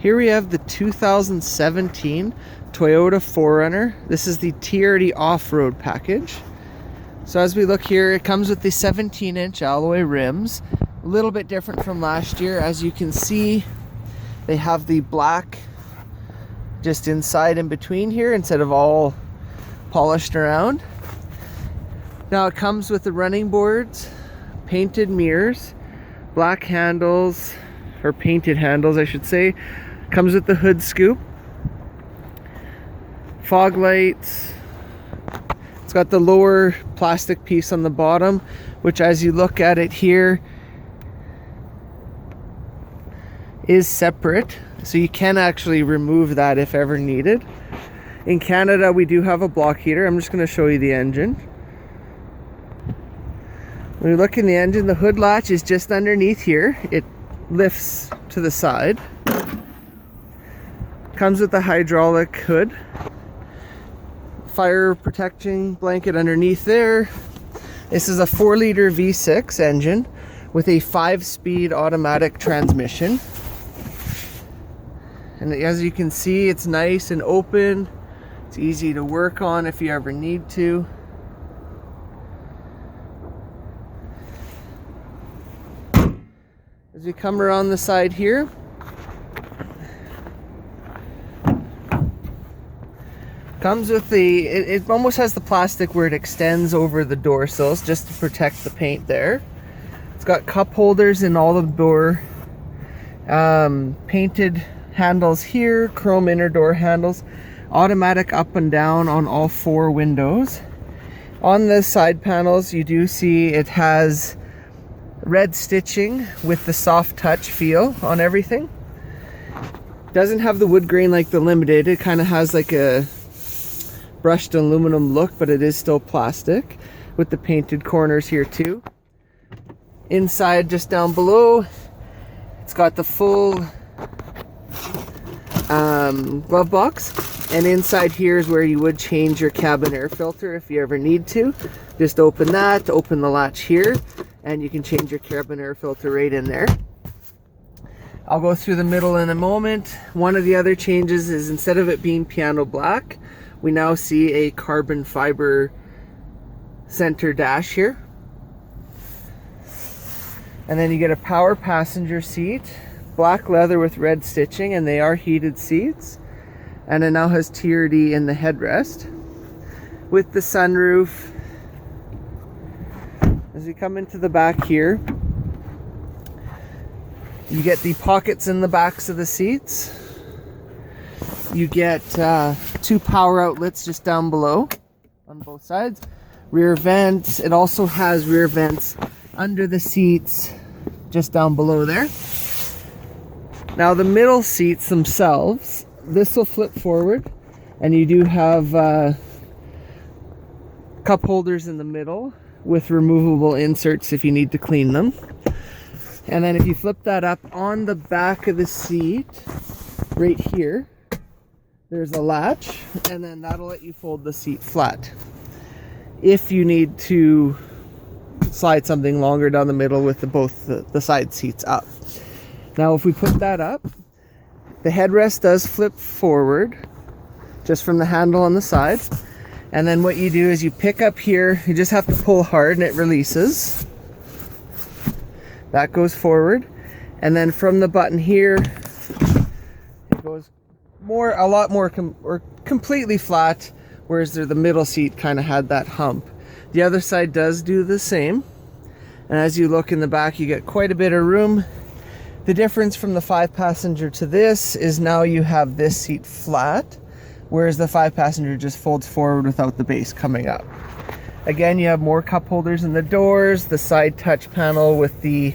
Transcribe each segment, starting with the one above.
Here we have the 2017 Toyota 4Runner. This is the TRD off-road package. So as we look here, it comes with the 17-inch alloy rims. A little bit different from last year. As you can see, they have the black just inside in between here instead of all polished around. Now it comes with the running boards, painted mirrors, black handles, or painted handles I should say. Comes with the hood scoop, fog lights. It's got the lower plastic piece on the bottom, which as you look at it here is separate, so you can actually remove that if ever needed. In Canada we do have a block heater. I'm just going to show you the engine. When you look in the engine, the hood latch is just underneath here. It lifts to the side. Comes with a hydraulic hood, fire protection blanket underneath there. This is a 4-liter V6 engine with a 5-speed automatic transmission. And as you can see, it's nice and open. It's easy to work on if you ever need to. As we come around the side here, comes with the, it almost has the plastic where it extends over the door sills just to protect the paint there. It's got cup holders in all of the door, painted handles here, chrome inner door handles, automatic up and down on all 4 windows. On the side panels you do see it has red stitching with the soft touch feel on everything. Doesn't have the wood grain like the Limited. It kind of has like a brushed aluminum look, but it is still plastic with the painted corners here too. Inside, just down below, it's got the full glove box, and inside here is where you would change your cabin air filter if you ever need to. Just open that, open the latch here, and you can change your cabin air filter right in there. I'll go through the middle in a moment. One of the other changes is instead of it being piano black, we now see a carbon fiber center dash here. And then you get a power passenger seat, black leather with red stitching, and they are heated seats. And it now has TRD in the headrest with the sunroof. As you come into the back here, you get the pockets in the backs of the seats. You get 2 power outlets just down below on both sides. Rear vents. It also has rear vents under the seats just down below there. Now the middle seats themselves, this will flip forward, and you do have cup holders in the middle with removable inserts if you need to clean them. And then if you flip that up, on the back of the seat right here, there's a latch, and then that'll let you fold the seat flat if you need to slide something longer down the middle with both the side seats up. Now if we put that up, the headrest does flip forward just from the handle on the side, and then what you do is you pick up here, you just have to pull hard and it releases. That goes forward, and then from the button here it goes a lot more completely flat, whereas the middle seat kind of had that hump. The other side does do the same, and as you look in the back you get quite a bit of room. The difference from the 5-passenger to this is now you have this seat flat, whereas the 5-passenger just folds forward without the base coming up. Again, you have more cup holders in the doors, the side touch panel with the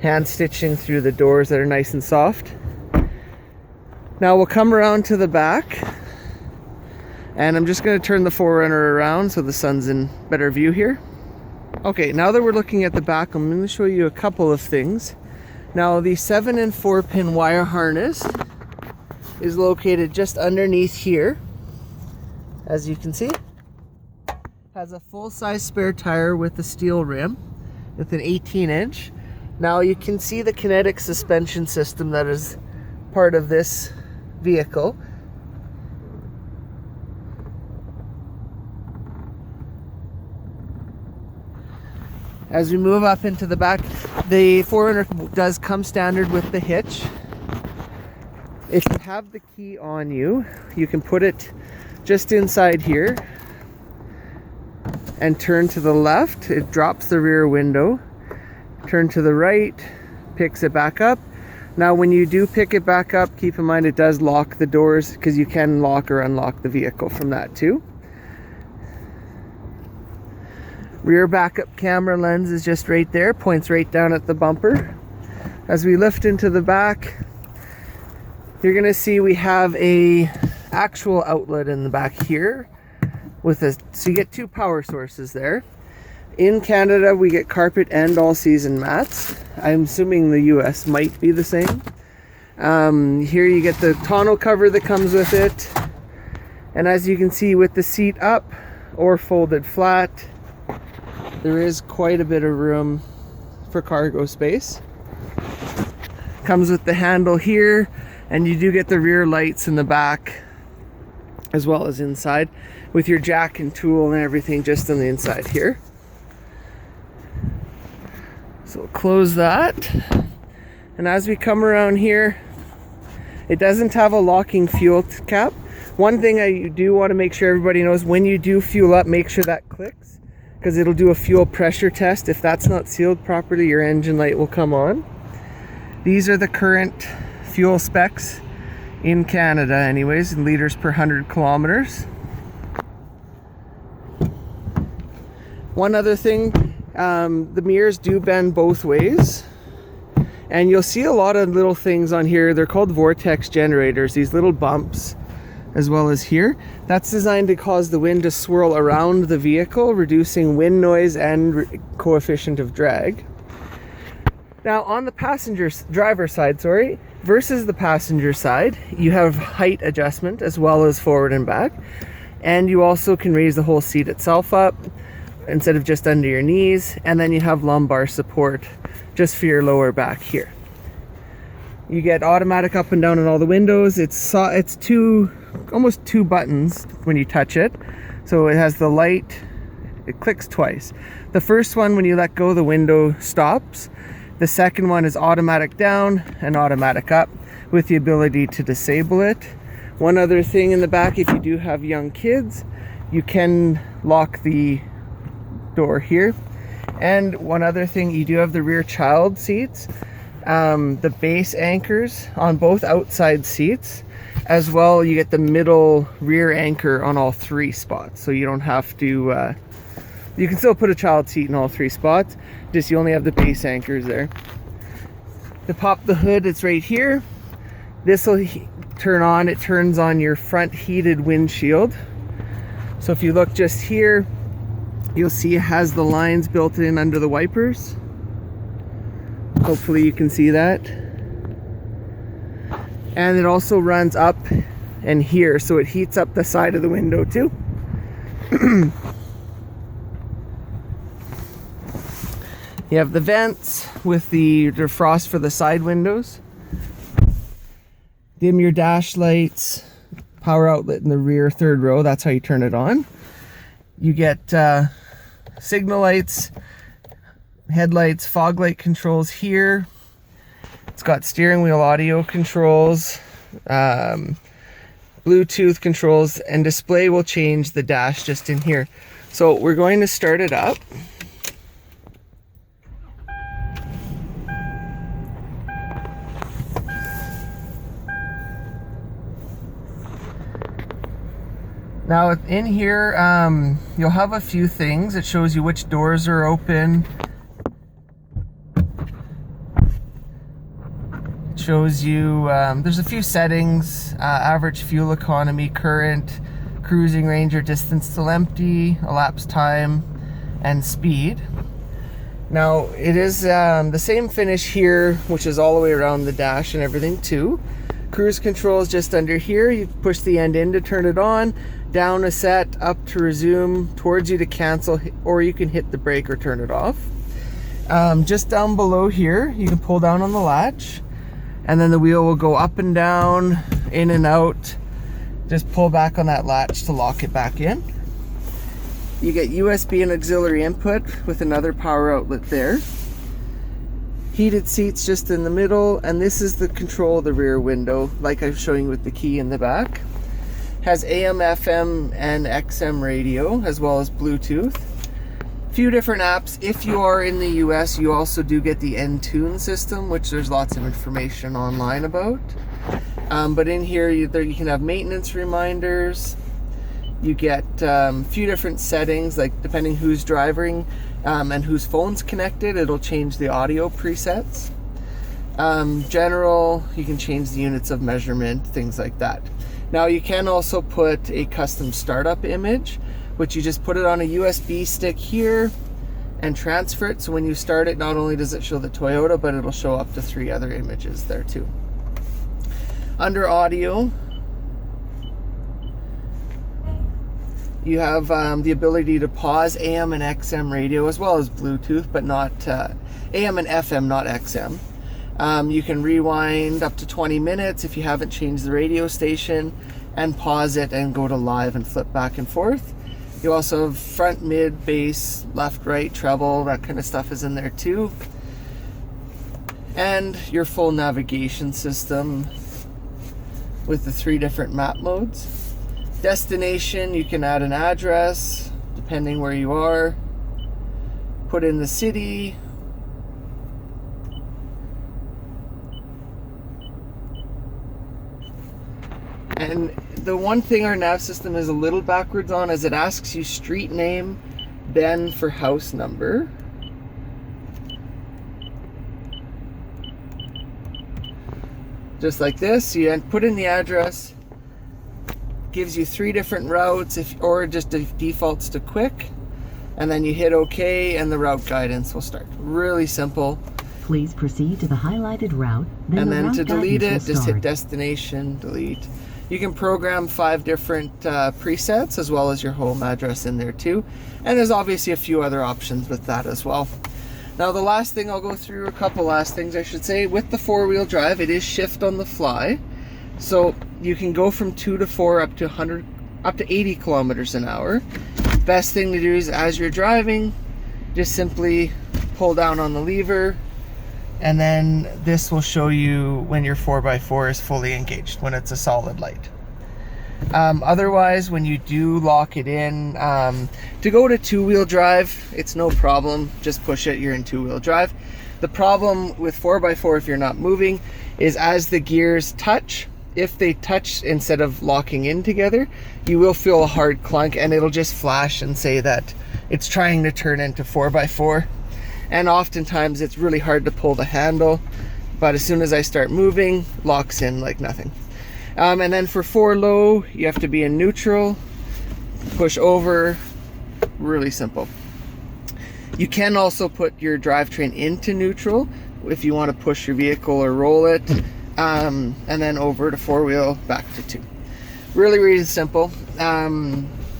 hand stitching through the doors that are nice and soft. Now we'll come around to the back, and I'm just going to turn the 4Runner around so the sun's in better view here. Okay, now that we're looking at the back, I'm going to show you a couple of things. Now the 7 and 4 pin wire harness is located just underneath here, as you can see. Has a full-size spare tire with a steel rim with an 18-inch. Now you can see the kinetic suspension system that is part of this vehicle. As we move up into the back, the 4Runner does come standard with the hitch. If you have the key on you, you can put it just inside here and turn to the left. It drops the rear window. Turn to the right, picks it back up. Now when you do pick it back up, keep in mind it does lock the doors, because you can lock or unlock the vehicle from that too. Rear backup camera lens is just right there, points right down at the bumper. As we lift into the back, you're gonna see we have a actual outlet in the back here with a, so you get two power sources there. In Canada, we get carpet and all season mats. I'm assuming the US might be the same. Here you get the tonneau cover that comes with it. And as you can see, with the seat up or folded flat, there is quite a bit of room for cargo space. Comes with the handle here, and you do get the rear lights in the back as well as inside, with your jack and tool and everything just on the inside here. So we'll close that. And as we come around here, it doesn't have a locking fuel cap. One thing I do want to make sure everybody knows, when you do fuel up, make sure that clicks, because it'll do a fuel pressure test. If that's not sealed properly, your engine light will come on. These are the current fuel specs in Canada anyways, in liters per 100 kilometers. One other thing, the mirrors do bend both ways, and you'll see a lot of little things on here. They're called vortex generators, these little bumps, as well as here. That's designed to cause the wind to swirl around the vehicle, reducing wind noise and coefficient of drag. Now on the driver side, versus the passenger side, you have height adjustment as well as forward and back. And you also can raise the whole seat itself up instead of just under your knees. And then you have lumbar support just for your lower back here. You get automatic up and down on all the windows. It's almost two buttons when you touch it. So it has the light, it clicks twice. The first one, when you let go, the window stops. The second one is automatic down and automatic up, with the ability to disable it. One other thing in the back, if you do have young kids, you can lock the door here. And one other thing, you do have the rear child seats, the base anchors on both outside seats. As well, you get the middle rear anchor on all three spots, so you don't have to, you can still put a child seat in all three spots, just you only have the base anchors there. To pop the hood, it's right here. This will turn on, it turns on your front heated windshield. So if you look just here, you'll see it has the lines built in under the wipers. Hopefully you can see that. And it also runs up and here, so it heats up the side of the window too. You have the vents with the defrost for the side windows. Dim your dash lights, power outlet in the rear third row, that's how you turn it on. You get signal lights, headlights, fog light controls here. It's got steering wheel audio controls, Bluetooth controls, and display will change the dash just in here. So we're going to start it up. Now in here, you'll have a few things. It shows you which doors are open. It shows you, there's a few settings, average fuel economy, current, cruising range or distance till empty, elapsed time, and speed. Now it is the same finish here, which is all the way around the dash and everything too. Cruise control is just under here. You push the end in to turn it on, down a set, up to resume, towards you to cancel, or you can hit the brake or turn it off. Just down below here, you can pull down on the latch. and then the wheel will go up and down, in and out. Just pull back on that latch to lock it back in. You get USB and auxiliary input with another power outlet there. Heated seats just in the middle, and this is the control of the rear window, like I'm showing with the key in the back. Has AM, FM, and XM radio, as well as Bluetooth. Few different apps. If you are in the US, you also do get the N-Tune system, which there's lots of information online about. But in here, you can have maintenance reminders. You get a few different settings, like depending who's driving and whose phone's connected, it'll change the audio presets. General, you can change the units of measurement, things like that. Now you can also put a custom startup image, which you just put it on a USB stick here and transfer it. So when you start it, not only does it show the Toyota, but it'll show up to 3 other images there too. Under audio, you have the ability to pause AM and XM radio, as well as Bluetooth, but not AM and FM, not XM. You can rewind up to 20 minutes if you haven't changed the radio station, and pause it and go to live and flip back and forth. You also have front, mid, bass, left, right, treble, that kind of stuff is in there too. And your full navigation system with the 3 different map modes. Destination, you can add an address depending where you are. Put in the city. And the one thing our nav system is a little backwards on is it asks you street name, then for house number. Just like this, you put in the address, gives you 3 different routes, or just defaults to quick, and then you hit OK and the route guidance will start. Really simple. Please proceed to the highlighted route, and then to delete it, just hit destination, delete. You can program 5 different presets, as well as your home address in there too. And there's obviously a few other options with that as well. Now the last thing, I'll go through a couple last things I should say. With the 4-wheel drive, it is shift on the fly. So you can go from 2 to 4 up to 80 kilometers an hour. Best thing to do is, as you're driving, just simply pull down on the lever, and then this will show you when your 4x4 is fully engaged, when it's a solid light. Otherwise, when you do lock it in, to go to 2-wheel drive, it's no problem. Just push it, you're in 2-wheel drive. The problem with 4x4, if you're not moving, is as the gears touch, if they touch instead of locking in together, you will feel a hard clunk, and it'll just flash and say that it's trying to turn into 4x4. And oftentimes it's really hard to pull the handle, but as soon as I start moving, locks in like nothing. And then for 4 low, you have to be in neutral, push over, really simple. You can also put your drivetrain into neutral if you want to push your vehicle or roll it, and then over to 4-wheel, back to 2. Really, really simple.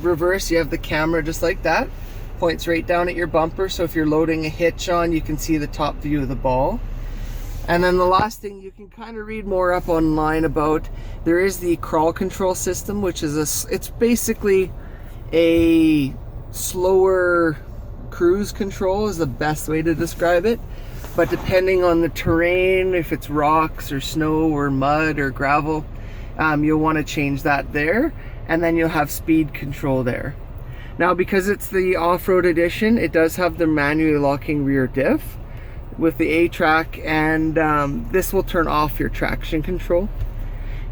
Reverse, you have the camera just like that. Points right down at your bumper, so if you're loading a hitch on, you can see the top view of the ball. And then the last thing you can kind of read more up online about, there is the crawl control system, which is it's basically a slower cruise control is the best way to describe it. But depending on the terrain, if it's rocks or snow or mud or gravel, you'll want to change that there, and then you'll have speed control there. Now, because it's the off-road edition, it does have the manually locking rear diff with the A-track, and this will turn off your traction control.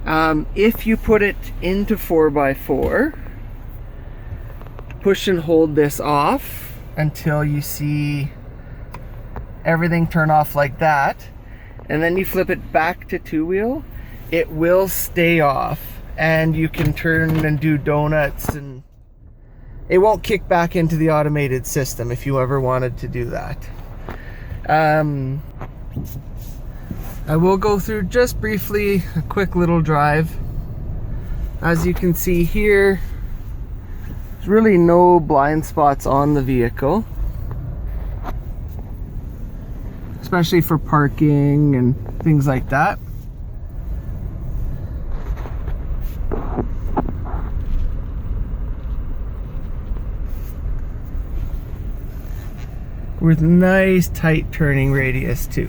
If you put it into 4x4, push and hold this off until you see everything turn off like that, and then you flip it back to 2-wheel, it will stay off, and you can turn and do donuts, and it won't kick back into the automated system if you ever wanted to do that. I will go through just briefly a quick little drive. As you can see here, there's really no blind spots on the vehicle, especially for parking and things like that. with nice tight turning radius too.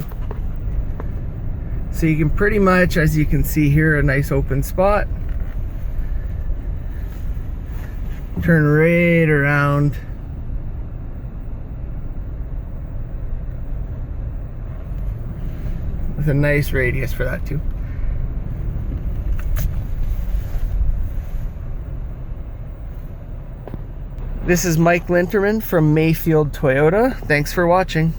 So you can pretty much, as you can see here, a nice open spot. Turn right around. With a nice radius for that too. This is Mike Linterman from Mayfield Toyota. Thanks for watching.